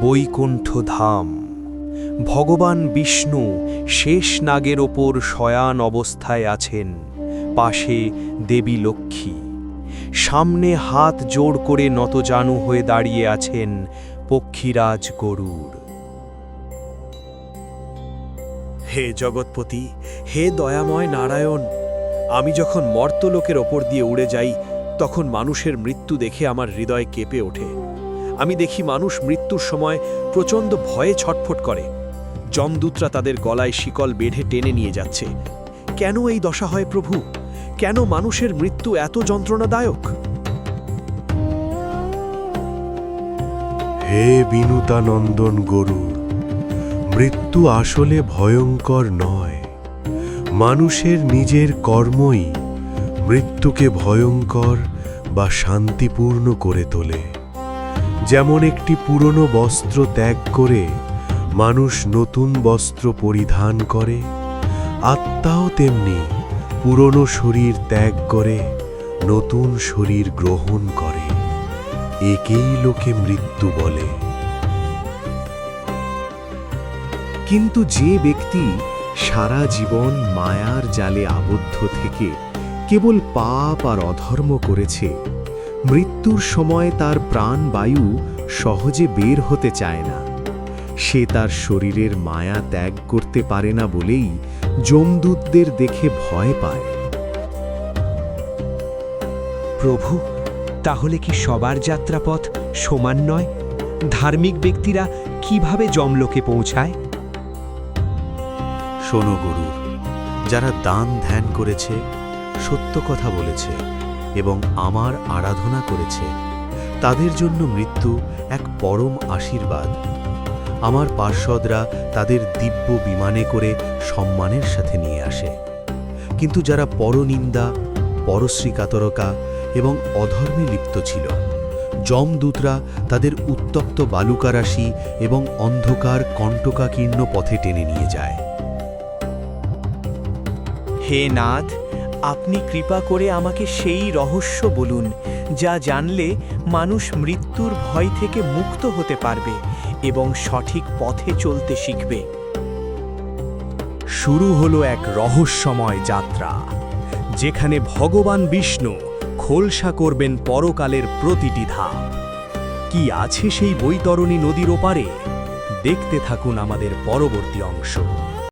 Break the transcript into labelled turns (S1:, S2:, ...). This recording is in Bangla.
S1: বৈকুণ্ঠ ধাম। ভগবান বিষ্ণু শেষ নাগের ওপর শয়ান অবস্থায় আছেন, পাশে দেবী লক্ষ্মী। সামনে হাত জোড় করে নতজানু হয়ে দাঁড়িয়ে আছেন পক্ষীরাজ গরুড়।
S2: হে জগৎপতি, হে দয়াময় নারায়ণ, আমি যখন মর্তলোকের ওপর দিয়ে উড়ে যাই তখন মানুষের মৃত্যু দেখে আমার হৃদয় কেঁপে ওঠে। আমি দেখি মানুষ মৃত্যুর সময় প্রচণ্ড ভয়ে ছটফট করে। যমদূতরা তাদের গলায় শিকল বেঁধে টেনে নিয়ে যাচ্ছে। কেন এই দশা হয় প্রভু? কেন মানুষের মৃত্যু এত যন্ত্রণাদায়ক?
S3: হে বিনুতানন্দন গরুড়, মৃত্যু আসলে ভয়ঙ্কর নয়। মানুষের নিজের কর্মই মৃত্যুকে ভয়ঙ্কর বা শান্তিপূর্ণ করে তোলে। যেমন একটি পুরনো বস্ত্র ত্যাগ করে মানুষ নতুন বস্ত্র পরিধান করে, আত্মাও তেমনি পুরনো শরীর ত্যাগ করে নতুন শরীর গ্রহণ করে। একেই লোকে মৃত্যু বলে।
S4: কিন্তু যে ব্যক্তি সারা জীবন মায়ার জালে আবদ্ধ থেকে কেবল পাপ আর অধর্ম করেছে, মৃত্যুর সময় তার প্রাণবায়ু সহজে বের হতে চায় না। সে তার শরীরের মায়া ত্যাগ করতে পারে না বলেই যমদূতদের দেখে ভয় পায়।
S1: প্রভু, তাহলে কি সবার যাত্রাপথ সমান নয়? ধার্মিক ব্যক্তিরা কিভাবে যমলোকে পৌঁছায়?
S3: শোনো গরুর, যারা দান ধ্যান করেছে, সত্য কথা বলেছে এবং আমার আরাধনা করেছে, তাদের জন্য মৃত্যু এক পরম আশীর্বাদ। আমার পার্ষদরা তাদের দিব্য বিমানে করে সম্মানের সাথে নিয়ে আসে। কিন্তু যারা পরনিন্দা, পরশ্রীকাতরতা এবং অধর্মে লিপ্ত ছিল, যমদূতরা তাদের উত্তপ্ত বালুকারাশি এবং অন্ধকার কণ্টকাকীর্ণ পথে টেনে নিয়ে যায়।
S5: হে নাথ, আপনি কৃপা করে আমাকে সেই রহস্য বলুন যা জানলে মানুষ মৃত্যুর ভয় থেকে মুক্ত হতে পারবে এবং সঠিক পথে চলতে শিখবে।
S2: শুরু হলো এক রহস্যময় যাত্রা, যেখানে ভগবান বিষ্ণু খোলসা করবেন পরকালের প্রতিটি ধাপ। কি আছে সেই বৈতরণী নদীর ওপারে? দেখতে থাকুন আমাদের পরবর্তী অংশ।